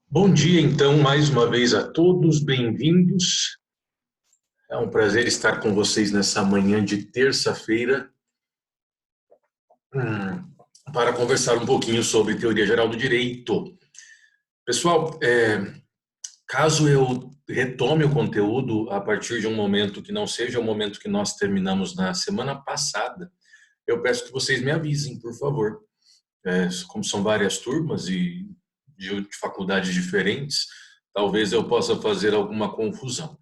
Bom dia, então, mais uma vez a todos, bem-vindos. É um prazer estar com vocês nessa manhã de terça-feira, para conversar um pouquinho sobre teoria geral do direito. Pessoal, caso eu retome o conteúdo a partir de um momento que não seja o momento que nós terminamos na semana passada, eu peço que vocês me avisem, por favor. Como são várias turmas e de faculdades diferentes, talvez eu possa fazer alguma confusão.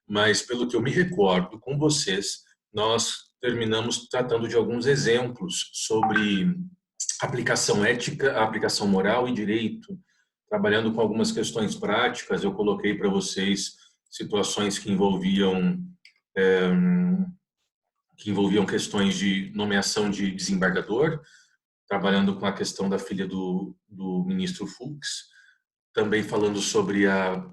Mas, pelo que eu me recordo com vocês, nós terminamos tratando de alguns exemplos sobre aplicação ética, aplicação moral e direito, trabalhando com algumas questões práticas. Eu coloquei para vocês situações eh, que envolviam questões de nomeação de desembargador, trabalhando com a questão da filha do ministro Fux, também falando sobre a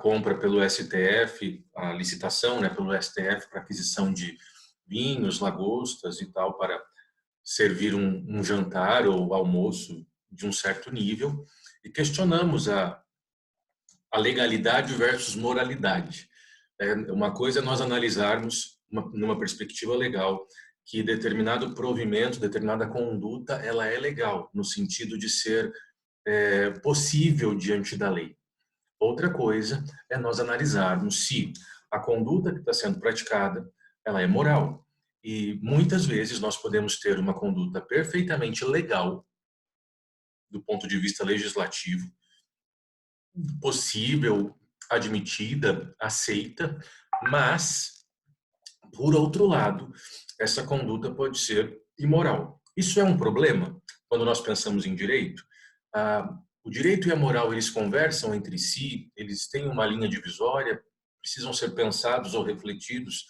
compra pelo STF, a licitação, né, pelo STF para aquisição de vinhos, lagostas e tal, para servir um jantar ou almoço de um certo nível, e questionamos a legalidade versus moralidade. Uma coisa é nós analisarmos, numa perspectiva legal, que determinado provimento, determinada conduta, ela é legal, no sentido de ser possível diante da lei. Outra coisa é nós analisarmos se a conduta que está sendo praticada, ela é moral. E muitas vezes nós podemos ter uma conduta perfeitamente legal, do ponto de vista legislativo, possível, admitida, aceita, mas, por outro lado, essa conduta pode ser imoral. Isso é um problema quando nós pensamos em direito? O direito e a moral, eles conversam entre si, eles têm uma linha divisória, precisam ser pensados ou refletidos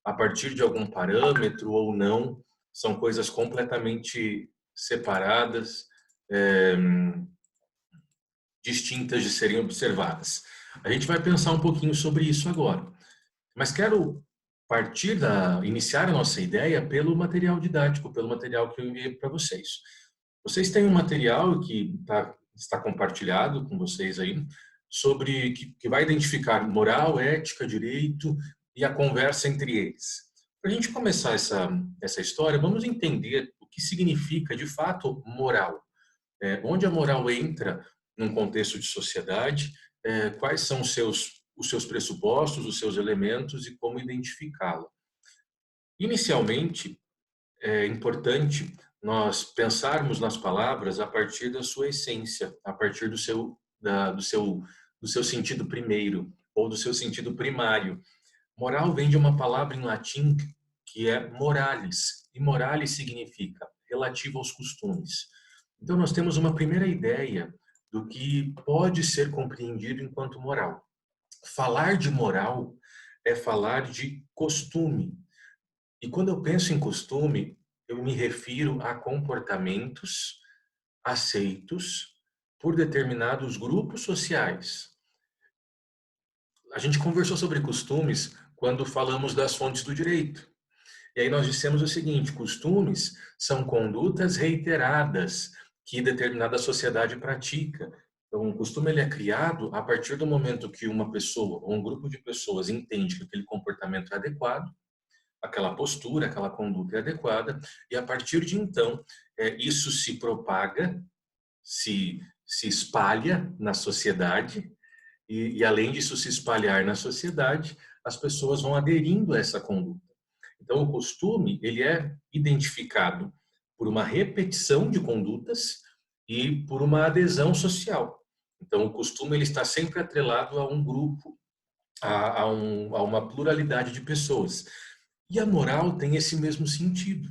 a partir de algum parâmetro ou não, são coisas completamente separadas, é, distintas de serem observadas. A gente vai pensar um pouquinho sobre isso agora, mas quero iniciar a nossa ideia pelo material didático, pelo material que eu enviei para vocês. Vocês têm um material que está compartilhado com vocês aí, sobre que vai identificar moral, ética, direito e a conversa entre eles. Para a gente começar essa história, vamos entender o que significa, de fato, moral. Onde a moral entra num contexto de sociedade, quais são os seus pressupostos, os seus elementos e como identificá-la. Inicialmente, é importante nós pensarmos nas palavras a partir da sua essência, a partir do seu sentido primeiro ou do seu sentido primário. Moral vem de uma palavra em latim que é moralis, e moralis significa relativo aos costumes. Então nós temos uma primeira ideia do que pode ser compreendido enquanto moral. Falar de moral é falar de costume. E quando eu penso em costume, eu me refiro a comportamentos aceitos por determinados grupos sociais. A gente conversou sobre costumes quando falamos das fontes do direito. E aí nós dissemos o seguinte: costumes são condutas reiteradas que determinada sociedade pratica. Então, um costume ele é criado a partir do momento que uma pessoa ou um grupo de pessoas entende que aquele comportamento é adequado, aquela postura, aquela conduta é adequada, e a partir de então, isso se propaga, se espalha na sociedade, e além disso se espalhar na sociedade, as pessoas vão aderindo a essa conduta. Então, o costume, ele é identificado por uma repetição de condutas e por uma adesão social. Então, o costume ele está sempre atrelado a um grupo, a uma pluralidade de pessoas. E a moral tem esse mesmo sentido.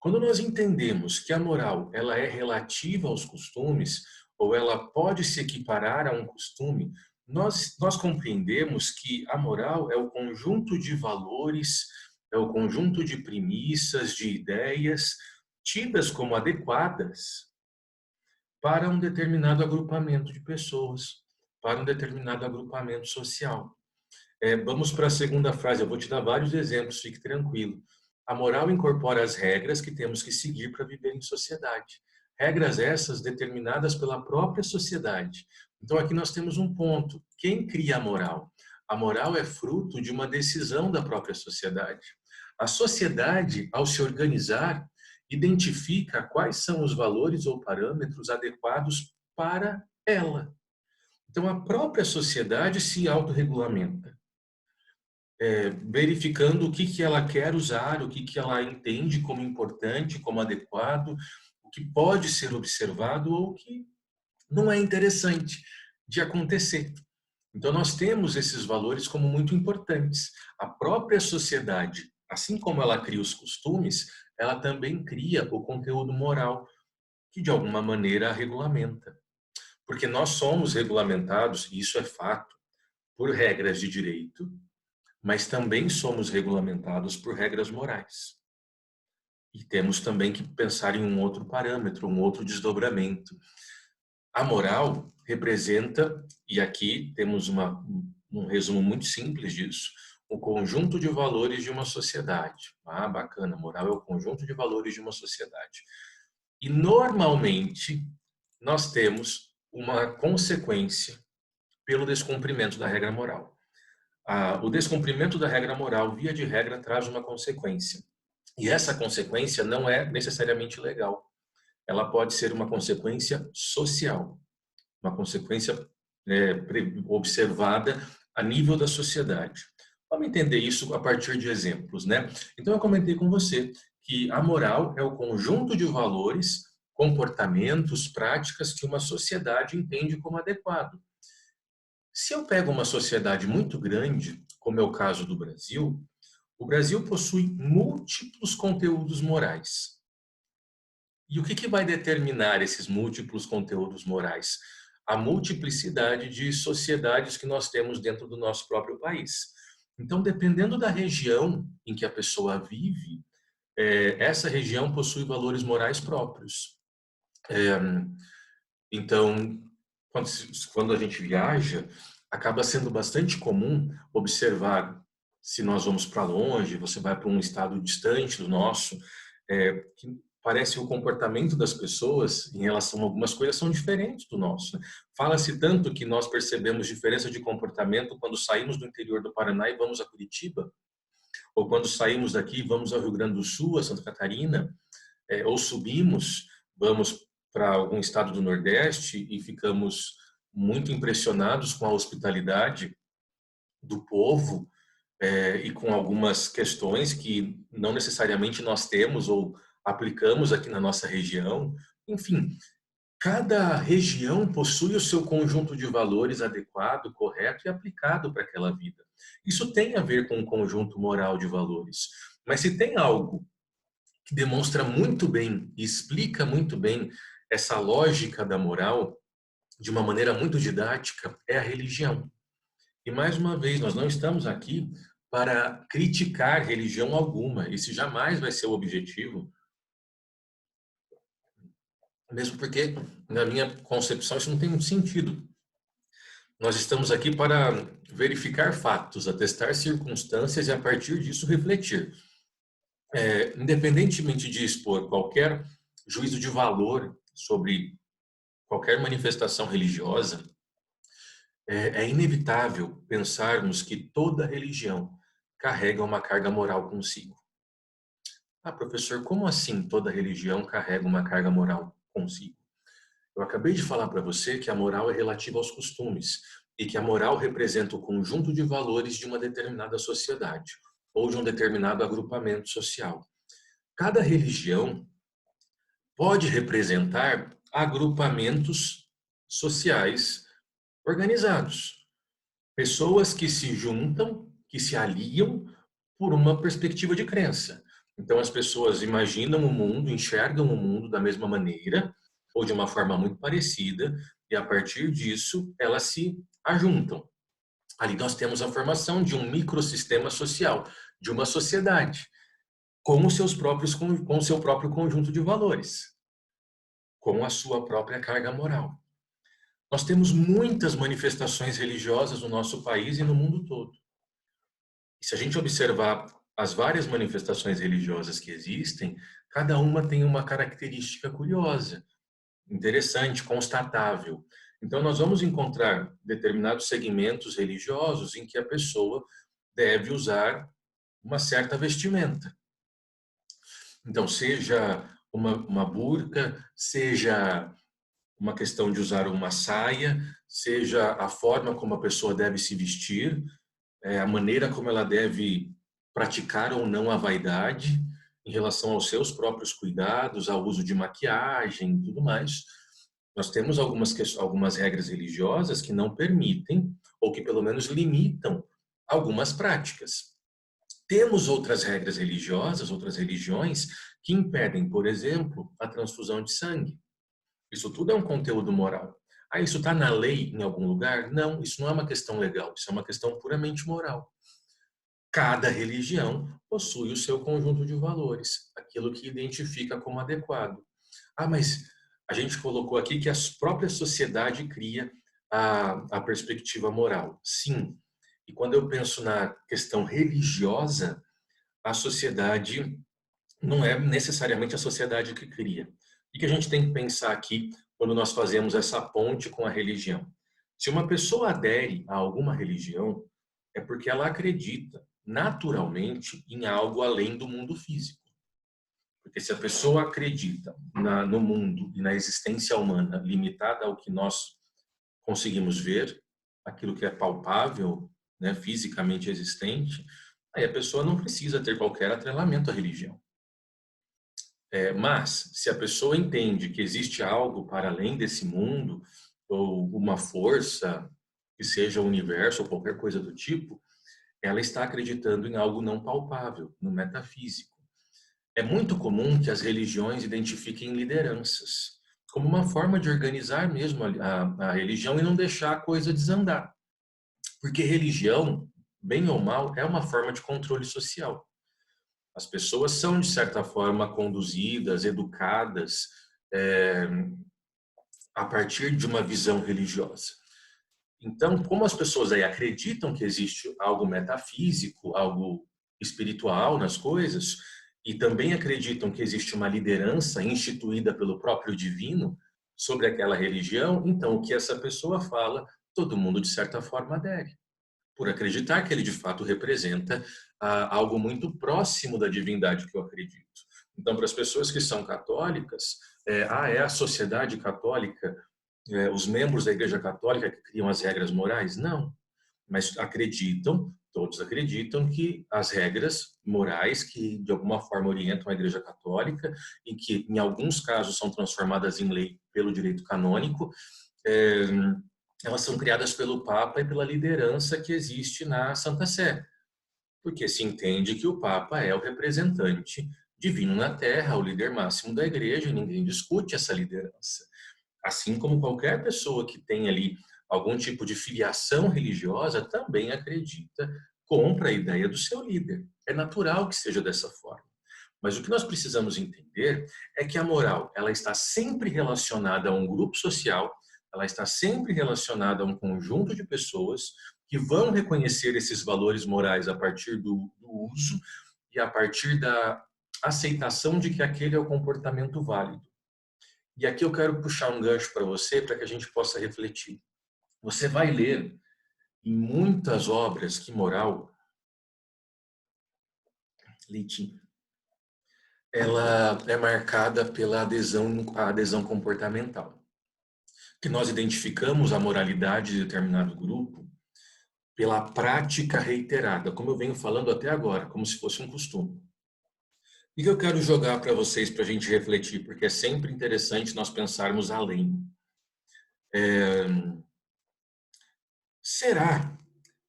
Quando nós entendemos que a moral ela é relativa aos costumes, ou ela pode se equiparar a um costume, nós compreendemos que a moral é o conjunto de valores, é o conjunto de premissas, de ideias, tidas como adequadas para um determinado agrupamento de pessoas, para um determinado agrupamento social. Vamos para a segunda frase, eu vou te dar vários exemplos, fique tranquilo. A moral incorpora as regras que temos que seguir para viver em sociedade. Regras essas determinadas pela própria sociedade, Então aqui nós temos um ponto. Quem cria a moral? A moral é fruto de uma decisão da própria sociedade. A sociedade, ao se organizar, identifica quais são os valores ou parâmetros adequados para ela. Então a própria sociedade se autorregulamenta, verificando o que ela quer usar, o que ela entende como importante, como adequado, o que pode ser observado ou o que não é interessante de acontecer. Então, nós temos esses valores como muito importantes. A própria sociedade, assim como ela cria os costumes, ela também cria o conteúdo moral, que de alguma maneira a regulamenta. Porque nós somos regulamentados, e isso é fato, por regras de direito, mas também somos regulamentados por regras morais. E temos também que pensar em um outro parâmetro, um outro desdobramento. A moral representa, e aqui temos um resumo muito simples disso, o conjunto de valores de uma sociedade. Ah, bacana, moral é o conjunto de valores de uma sociedade. E normalmente nós temos uma consequência pelo descumprimento da regra moral. O descumprimento da regra moral, via de regra, traz uma consequência. E essa consequência não é necessariamente legal. Ela pode ser uma consequência social, uma consequência observada a nível da sociedade. Vamos entender isso a partir de exemplos, né? Então, eu comentei com você que a moral é o conjunto de valores, comportamentos, práticas que uma sociedade entende como adequado. Se eu pego uma sociedade muito grande, como é o caso do Brasil, o Brasil possui múltiplos conteúdos morais. E o que vai determinar esses múltiplos conteúdos morais? A multiplicidade de sociedades que nós temos dentro do nosso próprio país. Então, dependendo da região em que a pessoa vive, essa região possui valores morais próprios. Então, quando a gente viaja, acaba sendo bastante comum observar, se nós vamos para longe, você vai para um estado distante do nosso, que parece o comportamento das pessoas em relação a algumas coisas são diferentes do nosso, né? Fala-se tanto que nós percebemos diferença de comportamento quando saímos do interior do Paraná e vamos a Curitiba, ou quando saímos daqui e vamos ao Rio Grande do Sul, a Santa Catarina, ou subimos, vamos para algum estado do Nordeste e ficamos muito impressionados com a hospitalidade do povo, e com algumas questões que não necessariamente nós temos ou aplicamos aqui na nossa região. Enfim, cada região possui o seu conjunto de valores adequado, correto e aplicado para aquela vida. Isso tem a ver com um conjunto moral de valores. Mas se tem algo que demonstra muito bem e explica muito bem essa lógica da moral de uma maneira muito didática, é a religião. E mais uma vez, nós não estamos aqui para criticar religião alguma. Esse jamais vai ser o objetivo, mesmo porque, na minha concepção, isso não tem muito sentido. Nós estamos aqui para verificar fatos, atestar circunstâncias e, a partir disso, refletir. Independentemente de expor qualquer juízo de valor sobre qualquer manifestação religiosa, é inevitável pensarmos que toda religião carrega uma carga moral consigo. Ah, professor, como assim toda religião carrega uma carga moral consigo? Eu acabei de falar para você que a moral é relativa aos costumes e que a moral representa o conjunto de valores de uma determinada sociedade ou de um determinado agrupamento social. Cada religião pode representar agrupamentos sociais organizados. Pessoas que se juntam, que se aliam por uma perspectiva de crença. Então, as pessoas imaginam o mundo, enxergam o mundo da mesma maneira, ou de uma forma muito parecida, e a partir disso, elas se ajuntam. Ali nós temos a formação de um microsistema social, de uma sociedade, com o seu próprio conjunto de valores, com a sua própria carga moral. Nós temos muitas manifestações religiosas no nosso país e no mundo todo. E se a gente observar as várias manifestações religiosas que existem, cada uma tem uma característica curiosa, interessante, constatável. Então, nós vamos encontrar determinados segmentos religiosos em que a pessoa deve usar uma certa vestimenta. Então, seja uma burca, seja uma questão de usar uma saia, seja a forma como a pessoa deve se vestir, a maneira como ela deve praticar ou não a vaidade em relação aos seus próprios cuidados, ao uso de maquiagem e tudo mais. Nós temos algumas regras religiosas que não permitem, ou que pelo menos limitam, algumas práticas. Temos outras regras religiosas, outras religiões, que impedem, por exemplo, a transfusão de sangue. Isso tudo é um conteúdo moral. Ah, isso está na lei em algum lugar? Não, isso não é uma questão legal, isso é uma questão puramente moral. Cada religião possui o seu conjunto de valores, aquilo que identifica como adequado. Ah, mas a gente colocou aqui que a própria sociedade cria a perspectiva moral. Sim. E quando eu penso na questão religiosa, a sociedade não é necessariamente a sociedade que cria. O que a gente tem que pensar aqui quando nós fazemos essa ponte com a religião? Se uma pessoa adere a alguma religião, é porque ela acredita naturalmente em algo além do mundo físico. Porque se a pessoa acredita no mundo e na existência humana limitada ao que nós conseguimos ver, aquilo que é palpável, né, fisicamente existente, aí a pessoa não precisa ter qualquer atrelamento à religião. Mas, se a pessoa entende que existe algo para além desse mundo, ou uma força, que seja o universo ou qualquer coisa do tipo, ela está acreditando em algo não palpável, no metafísico. É muito comum que as religiões identifiquem lideranças, como uma forma de organizar mesmo a religião e não deixar a coisa desandar. Porque religião, bem ou mal, é uma forma de controle social. As pessoas são, de certa forma, conduzidas, educadas, é, a partir de uma visão religiosa. Então, como as pessoas aí acreditam que existe algo metafísico, algo espiritual nas coisas, e também acreditam que existe uma liderança instituída pelo próprio divino sobre aquela religião, então o que essa pessoa fala, todo mundo, de certa forma, adere, por acreditar que ele de fato representa algo muito próximo da divindade que eu acredito. Então, para as pessoas que são católicas, é a sociedade católica, os membros da Igreja Católica que criam as regras morais? Não, mas acreditam, todos acreditam que as regras morais que de alguma forma orientam a Igreja Católica e que em alguns casos são transformadas em lei pelo direito canônico, é, elas são criadas pelo Papa e pela liderança que existe na Santa Sé, porque se entende que o Papa é o representante divino na Terra, o líder máximo da Igreja, e ninguém discute essa liderança. Assim como qualquer pessoa que tem ali algum tipo de filiação religiosa também acredita, compra a ideia do seu líder. É natural que seja dessa forma. Mas o que nós precisamos entender é que a moral, ela está sempre relacionada a um grupo social, ela está sempre relacionada a um conjunto de pessoas que vão reconhecer esses valores morais a partir do uso e a partir da aceitação de que aquele é o comportamento válido. E aqui eu quero puxar um gancho para você, para que a gente possa refletir. Você vai ler em muitas obras que moral, Leitinho, ela é marcada pela a adesão comportamental. Que nós identificamos a moralidade de determinado grupo pela prática reiterada, como eu venho falando até agora, como se fosse um costume. E que eu quero jogar para vocês, para a gente refletir, porque é sempre interessante nós pensarmos além. Será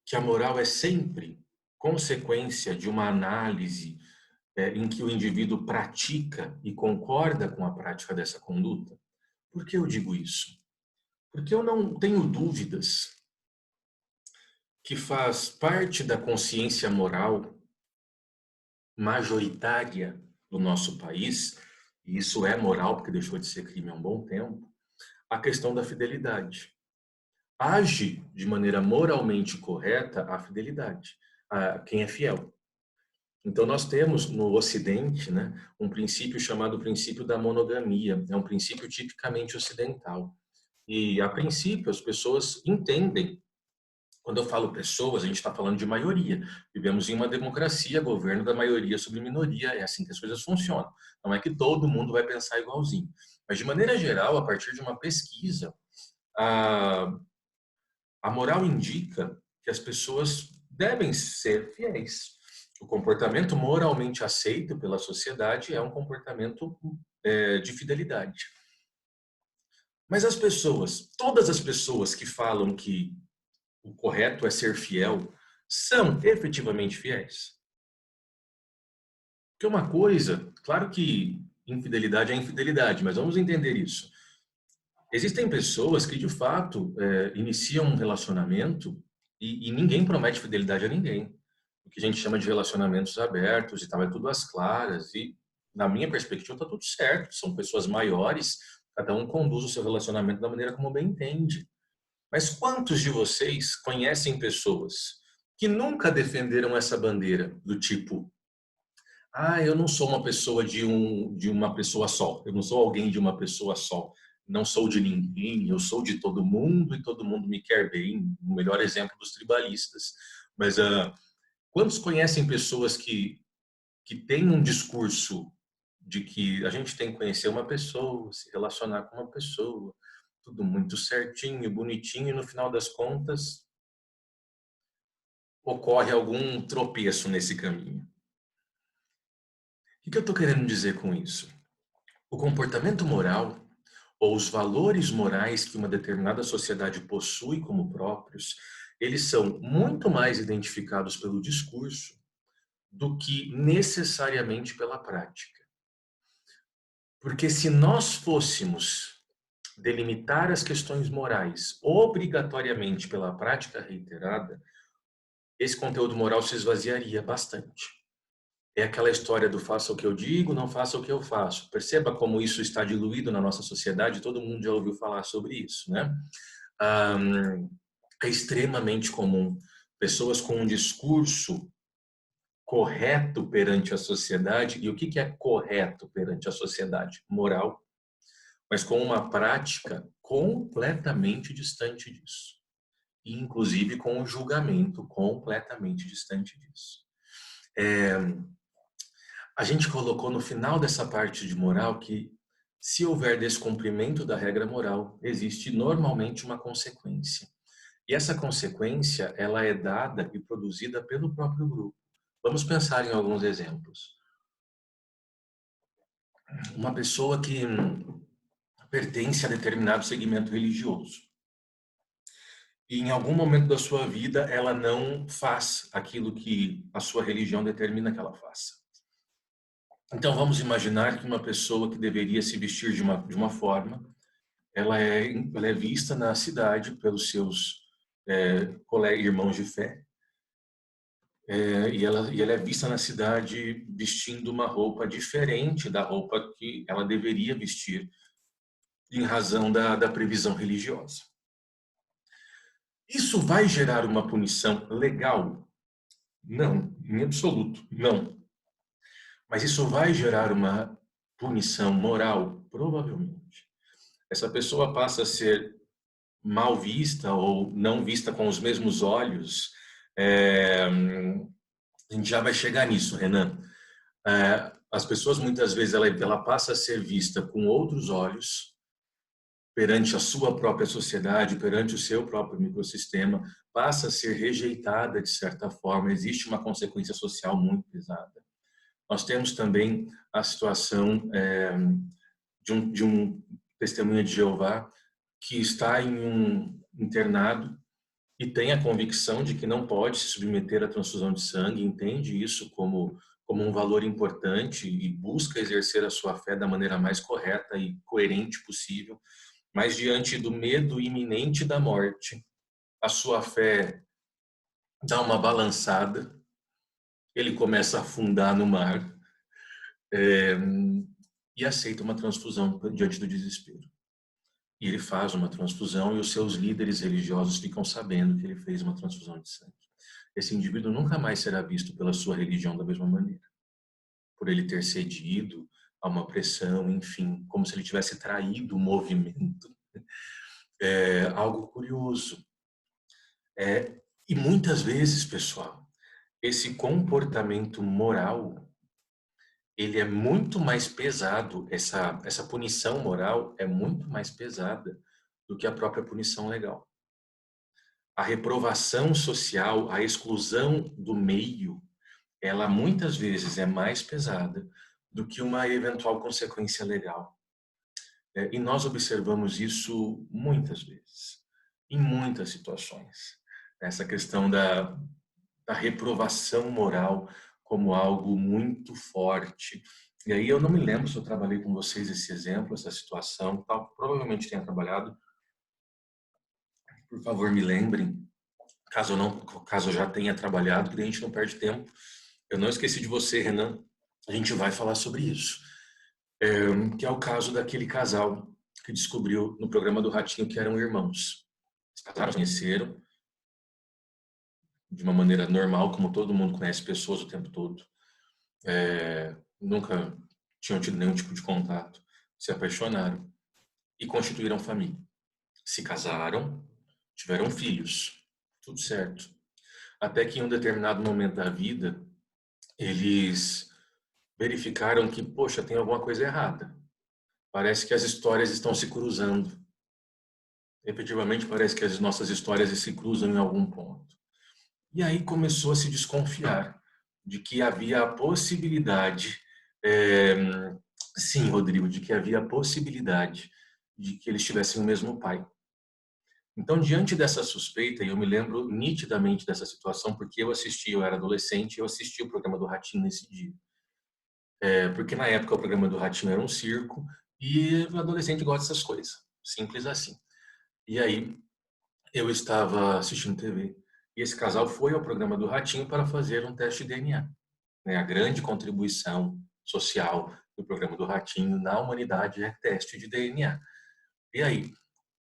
que a moral é sempre consequência de uma análise em que o indivíduo pratica e concorda com a prática dessa conduta? Por que eu digo isso? Porque eu não tenho dúvidas que faz parte da consciência moral majoritária do nosso país, e isso é moral porque deixou de ser crime há um bom tempo, a questão da fidelidade. Age de maneira moralmente correta a fidelidade, a quem é fiel. Então nós temos no Ocidente, né, um princípio chamado princípio da monogamia, é um princípio tipicamente ocidental, E, a princípio, as pessoas entendem. Quando eu falo pessoas, a gente está falando de maioria. Vivemos em uma democracia, governo da maioria sobre minoria, é assim que as coisas funcionam. Não é que todo mundo vai pensar igualzinho. Mas, de maneira geral, a partir de uma pesquisa, a, a moral indica que as pessoas devem ser fiéis. O comportamento moralmente aceito pela sociedade é um comportamento de fidelidade. Mas as pessoas, todas as pessoas que falam que o correto é ser fiel, são efetivamente fiéis? Porque uma coisa, claro que infidelidade é infidelidade, mas vamos entender isso. Existem pessoas que, de fato, iniciam um relacionamento e ninguém promete fidelidade a ninguém. O que a gente chama de relacionamentos abertos e tal, é tudo às claras. E, na minha perspectiva, está tudo certo. São pessoas maiores, cada um conduz o seu relacionamento da maneira como bem entende. Mas quantos de vocês conhecem pessoas que nunca defenderam essa bandeira do tipo, eu não sou uma pessoa de uma pessoa só, eu não sou alguém de uma pessoa só, não sou de ninguém, eu sou de todo mundo e todo mundo me quer bem, o melhor exemplo dos tribalistas. Mas quantos conhecem pessoas que têm um discurso de que a gente tem que conhecer uma pessoa, se relacionar com uma pessoa, tudo muito certinho, bonitinho, e no final das contas ocorre algum tropeço nesse caminho? O que eu estou querendo dizer com isso? O comportamento moral ou os valores morais que uma determinada sociedade possui como próprios, eles são muito mais identificados pelo discurso do que necessariamente pela prática. Porque se nós fôssemos delimitar as questões morais obrigatoriamente pela prática reiterada, esse conteúdo moral se esvaziaria bastante. É aquela história do faça o que eu digo, não faça o que eu faço. Perceba como isso está diluído na nossa sociedade, todo mundo já ouviu falar sobre isso, né? É extremamente comum pessoas com um discurso correto perante a sociedade, e o que é correto perante a sociedade? Moral, mas com uma prática completamente distante disso. E, inclusive, com um julgamento completamente distante disso. A gente colocou no final dessa parte de moral que, se houver descumprimento da regra moral, existe normalmente uma consequência. E essa consequência, ela é dada e produzida pelo próprio grupo. Vamos pensar em alguns exemplos. Uma pessoa que pertence a determinado segmento religioso. E em algum momento da sua vida ela não faz aquilo que a sua religião determina que ela faça. Então vamos imaginar que uma pessoa que deveria se vestir de uma forma, ela é vista na cidade pelos seus colegas, irmãos de fé, e ela é vista na cidade vestindo uma roupa diferente da roupa que ela deveria vestir em razão da previsão religiosa. Isso vai gerar uma punição legal? Não, em absoluto, não. Mas isso vai gerar uma punição moral? Provavelmente. Essa pessoa passa a ser mal vista ou não vista com os mesmos olhos. A gente já vai chegar nisso, Renan. As pessoas, muitas vezes, ela passa a ser vista com outros olhos perante a sua própria sociedade, perante o seu próprio microsistema, passa a ser rejeitada de certa forma, existe uma consequência social muito pesada. Nós temos também a situação de um testemunha de Jeová que está em um internado e tem a convicção de que não pode se submeter à transfusão de sangue, entende isso como um valor importante e busca exercer a sua fé da maneira mais correta e coerente possível, mas diante do medo iminente da morte, a sua fé dá uma balançada, ele começa a afundar no mar e aceita uma transfusão diante do desespero. E ele faz uma transfusão e os seus líderes religiosos ficam sabendo que ele fez uma transfusão de sangue. Esse indivíduo nunca mais será visto pela sua religião da mesma maneira, por ele ter cedido a uma pressão, enfim, como se ele tivesse traído o movimento. É algo curioso. E muitas vezes, pessoal, esse comportamento moral, ele é muito mais pesado, essa punição moral é muito mais pesada do que a própria punição legal. A reprovação social, a exclusão do meio, ela muitas vezes é mais pesada do que uma eventual consequência legal. E nós observamos isso muitas vezes, em muitas situações. Essa questão da reprovação moral como algo muito forte. E aí eu não me lembro se eu trabalhei com vocês esse exemplo, essa situação, tal, provavelmente tenha trabalhado. Por favor, me lembrem, caso eu já tenha trabalhado, que a gente não perde tempo. Eu não esqueci de você, Renan. A gente vai falar sobre isso. Que é o caso daquele casal que descobriu no programa do Ratinho que eram irmãos. Se casaram, conheceram de uma maneira normal, como todo mundo conhece pessoas o tempo todo. Nunca tinham tido nenhum tipo de contato. Se apaixonaram e constituíram família. Se casaram, tiveram filhos. Tudo certo. Até que em um determinado momento da vida, eles verificaram que, poxa, tem alguma coisa errada. Parece que as histórias estão se cruzando. Efetivamente, parece que as nossas histórias se cruzam em algum ponto. E aí começou a se desconfiar de que havia a possibilidade, sim, Rodrigo, de que havia a possibilidade de que eles tivessem o mesmo pai. Então, diante dessa suspeita, e eu me lembro nitidamente dessa situação, porque eu era adolescente, eu assisti o programa do Ratinho nesse dia. Porque na época o programa do Ratinho era um circo, e o adolescente gosta dessas coisas, simples assim. E aí, eu estava assistindo TV, e esse casal foi ao programa do Ratinho para fazer um teste de DNA. Né? A grande contribuição social do programa do Ratinho na humanidade é teste de DNA. E aí,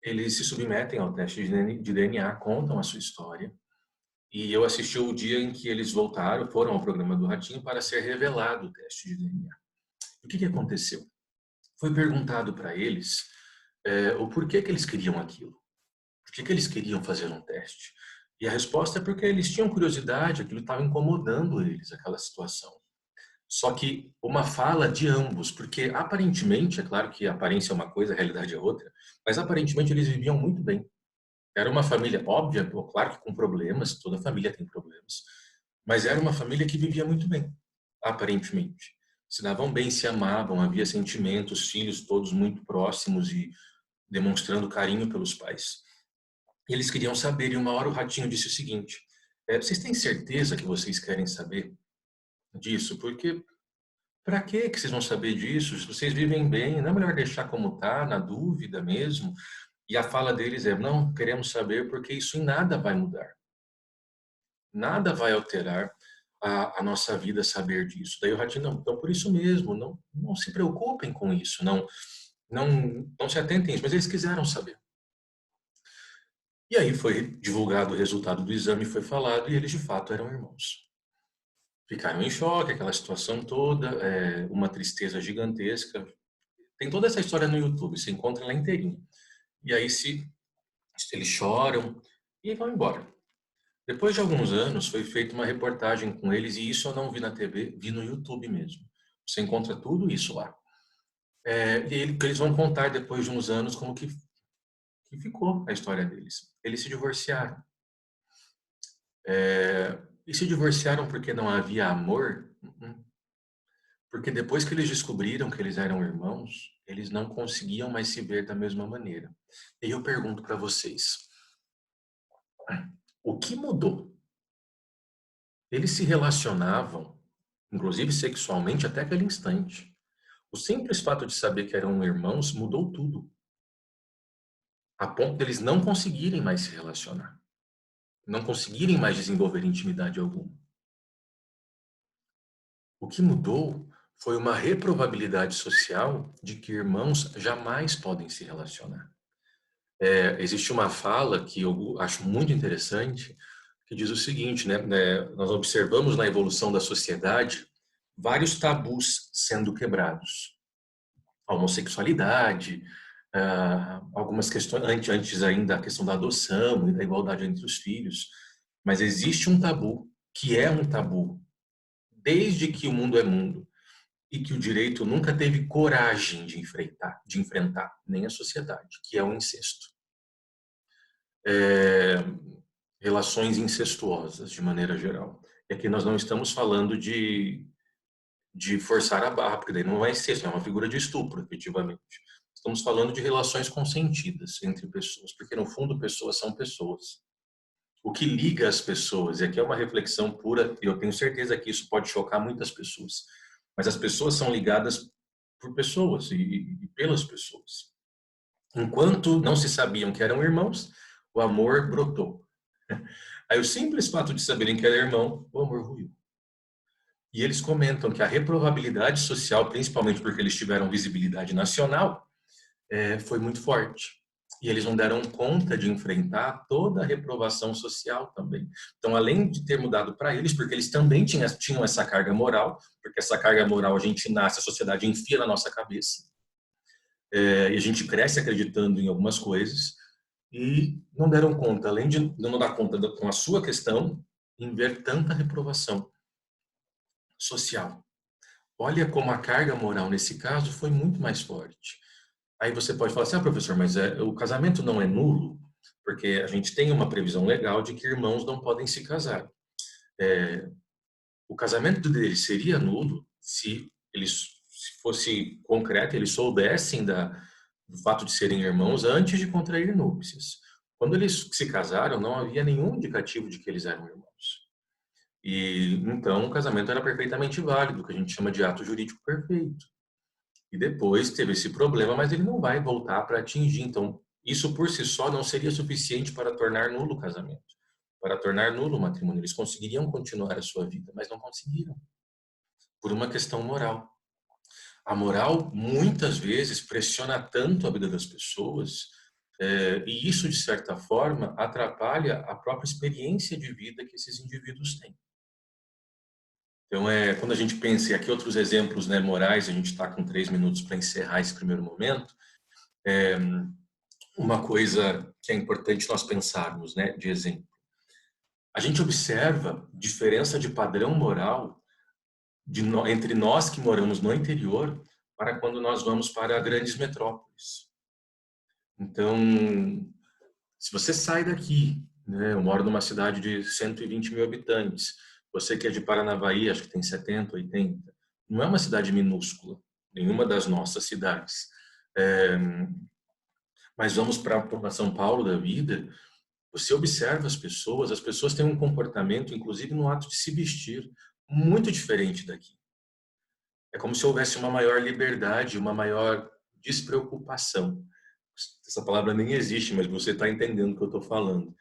eles se submetem ao teste de DNA, contam a sua história, e eu assisti o dia em que eles foram ao programa do Ratinho para ser revelado o teste de DNA. O que aconteceu? Foi perguntado para eles o porquê que eles queriam aquilo. Por que eles queriam fazer um teste? E a resposta é porque eles tinham curiosidade, aquilo estava incomodando eles, aquela situação. Só que uma fala de ambos, porque aparentemente, é claro que a aparência é uma coisa, a realidade é outra, mas aparentemente eles viviam muito bem. Era uma família óbvia, claro que com problemas, toda família tem problemas, mas era uma família que vivia muito bem, aparentemente. Se davam bem, se amavam, havia sentimentos, filhos todos muito próximos e demonstrando carinho pelos pais. E eles queriam saber, e uma hora o Ratinho disse o seguinte: vocês têm certeza que vocês querem saber disso? Porque para que vocês vão saber disso? Se vocês vivem bem, não é melhor deixar como está, na dúvida mesmo? E a fala deles é: não, queremos saber porque isso em nada vai mudar. Nada vai alterar a nossa vida saber disso. Daí o Ratinho, não, então por isso mesmo, não se preocupem com isso, não se atentem a isso, mas eles quiseram saber. E aí foi divulgado o resultado do exame, foi falado, e eles de fato eram irmãos. Ficaram em choque, aquela situação toda, uma tristeza gigantesca. Tem toda essa história no YouTube, você encontra lá inteirinho. E aí eles choram e vão embora. Depois de alguns anos, foi feita uma reportagem com eles, e isso eu não vi na TV, vi no YouTube mesmo. Você encontra tudo isso lá. E eles vão contar depois de uns anos como que ficou a história deles. Eles se divorciaram. E se divorciaram porque não havia amor? Porque depois que eles descobriram que eles eram irmãos, eles não conseguiam mais se ver da mesma maneira. E eu pergunto para vocês, o que mudou? Eles se relacionavam, inclusive sexualmente, até aquele instante. O simples fato de saber que eram irmãos mudou tudo. A ponto de eles não conseguirem mais se relacionar. Não conseguirem mais desenvolver intimidade alguma. O que mudou foi uma reprovabilidade social de que irmãos jamais podem se relacionar. Existe uma fala que eu acho muito interessante, que diz o seguinte, né? Nós observamos na evolução da sociedade vários tabus sendo quebrados. A homossexualidade, algumas questões, antes ainda a questão da adoção e da igualdade entre os filhos, mas existe um tabu, que é um tabu, desde que o mundo é mundo, e que o direito nunca teve coragem de enfrentar, nem a sociedade, que é o incesto. Relações incestuosas, de maneira geral. E aqui nós não estamos falando de forçar a barra, porque daí não é incesto, é uma figura de estupro, efetivamente. Estamos falando de relações consentidas entre pessoas, porque no fundo pessoas são pessoas. O que liga as pessoas, e aqui é uma reflexão pura, e eu tenho certeza que isso pode chocar muitas pessoas, mas as pessoas são ligadas por pessoas e pelas pessoas. Enquanto não se sabiam que eram irmãos, o amor brotou. Aí o simples fato de saberem que era irmão, o amor ruiu. E eles comentam que a reprovabilidade social, principalmente porque eles tiveram visibilidade nacional, foi muito forte. E eles não deram conta de enfrentar toda a reprovação social também. Então, além de ter mudado para eles, porque eles também tinham essa carga moral, porque essa carga moral a gente nasce, a sociedade enfia na nossa cabeça, e a gente cresce acreditando em algumas coisas, e não deram conta, além de não dar conta com a sua questão, em ver tanta reprovação social. Olha como a carga moral nesse caso foi muito mais forte. Aí você pode falar assim, professor, mas o casamento não é nulo? Porque a gente tem uma previsão legal de que irmãos não podem se casar. O casamento deles seria nulo se fosse concreto, eles soubessem do fato de serem irmãos antes de contrair núpcias. Quando eles se casaram, não havia nenhum indicativo de que eles eram irmãos. E então o casamento era perfeitamente válido, o que a gente chama de ato jurídico perfeito. E depois teve esse problema, mas ele não vai voltar para atingir. Então, isso por si só não seria suficiente para tornar nulo o casamento, para tornar nulo o matrimônio. Eles conseguiriam continuar a sua vida, mas não conseguiram, por uma questão moral. A moral, muitas vezes, pressiona tanto a vida das pessoas, e isso, de certa forma, atrapalha a própria experiência de vida que esses indivíduos têm. Então, quando a gente pensa, e aqui outros exemplos, né, morais, a gente está com 3 minutos para encerrar esse primeiro momento, uma coisa que é importante nós pensarmos, né, de exemplo. A gente observa diferença de padrão moral entre nós que moramos no interior para quando nós vamos para grandes metrópoles. Então, se você sai daqui, né, eu moro numa cidade de 120 mil habitantes, você que é de Paranavaí, acho que tem 70, 80, não é uma cidade minúscula, nenhuma das nossas cidades. Mas vamos para uma São Paulo da vida, você observa as pessoas têm um comportamento, inclusive no ato de se vestir, muito diferente daqui. É como se houvesse uma maior liberdade, uma maior despreocupação. Essa palavra nem existe, mas você está entendendo o que eu estou falando.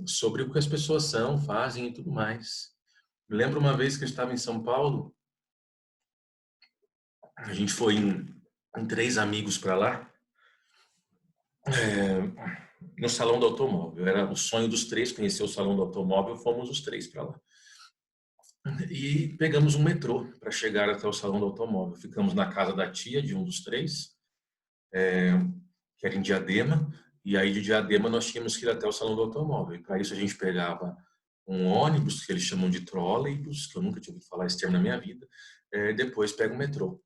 Sobre o que as pessoas são, fazem e tudo mais. Me lembro uma vez que eu estava em São Paulo, a gente foi em 3 amigos para lá, no Salão do Automóvel. Era o sonho dos 3 conhecer o Salão do Automóvel, fomos os 3 para lá. E pegamos um metrô para chegar até o Salão do Automóvel. Ficamos na casa da tia de um dos 3, que era em Diadema, e aí de Diadema nós tínhamos que ir até o Salão do Automóvel. E para isso a gente pegava um ônibus, que eles chamam de trolleybus, que eu nunca tinha ouvido falar esse termo na minha vida, depois pega o metrô.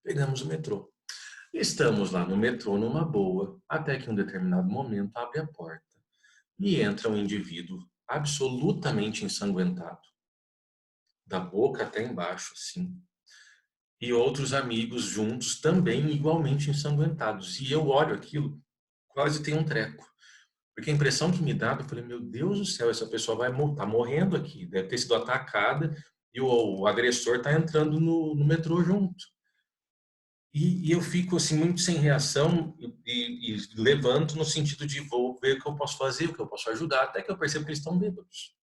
Pegamos o metrô. E estamos lá no metrô numa boa, até que em um determinado momento abre a porta e entra um indivíduo absolutamente ensanguentado, da boca até embaixo, assim, e outros amigos juntos também igualmente ensanguentados. E eu olho aquilo, quase tem um treco. Porque a impressão que me dá, eu falei, meu Deus do céu, essa pessoa vai tá morrendo aqui, deve ter sido atacada e o agressor está entrando no metrô junto. E eu fico assim muito sem reação e levanto no sentido de vou ver o que eu posso fazer, o que eu posso ajudar, até que eu percebo que eles estão bêbados.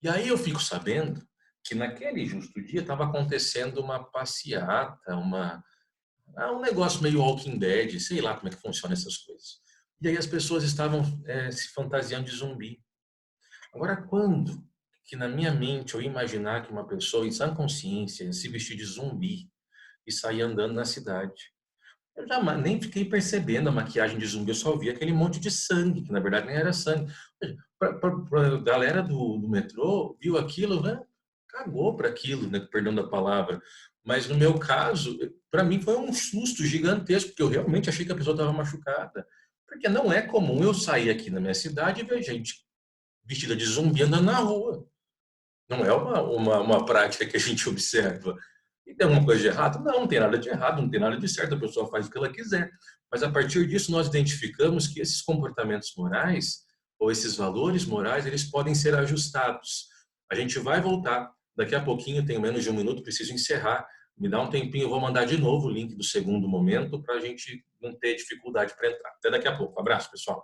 E aí eu fico sabendo que naquele justo dia estava acontecendo uma passeata, um negócio meio Walking Dead, sei lá como é que funciona essas coisas. E aí as pessoas estavam se fantasiando de zumbi. Agora, quando que na minha mente eu ia imaginar que uma pessoa em sã consciência se vestir de zumbi e sair andando na cidade? Eu jamais nem fiquei percebendo a maquiagem de zumbi, eu só vi aquele monte de sangue, que na verdade nem era sangue. Para a galera do metrô, viu aquilo, né? Cagou para aquilo, né? Perdão da palavra. Mas no meu caso, para mim foi um susto gigantesco, porque eu realmente achei que a pessoa estava machucada. Porque não é comum eu sair aqui na minha cidade e ver gente vestida de zumbi andando na rua. Não é uma prática que a gente observa. E tem alguma coisa de errado? Não, não tem nada de errado, não tem nada de certo, a pessoa faz o que ela quiser. Mas a partir disso nós identificamos que esses comportamentos morais ou esses valores morais, eles podem ser ajustados. A gente vai voltar. Daqui a pouquinho, tenho menos de um minuto, preciso encerrar. Me dá um tempinho, eu vou mandar de novo o link do segundo momento para a gente não ter dificuldade para entrar. Até daqui a pouco. Abraço, pessoal.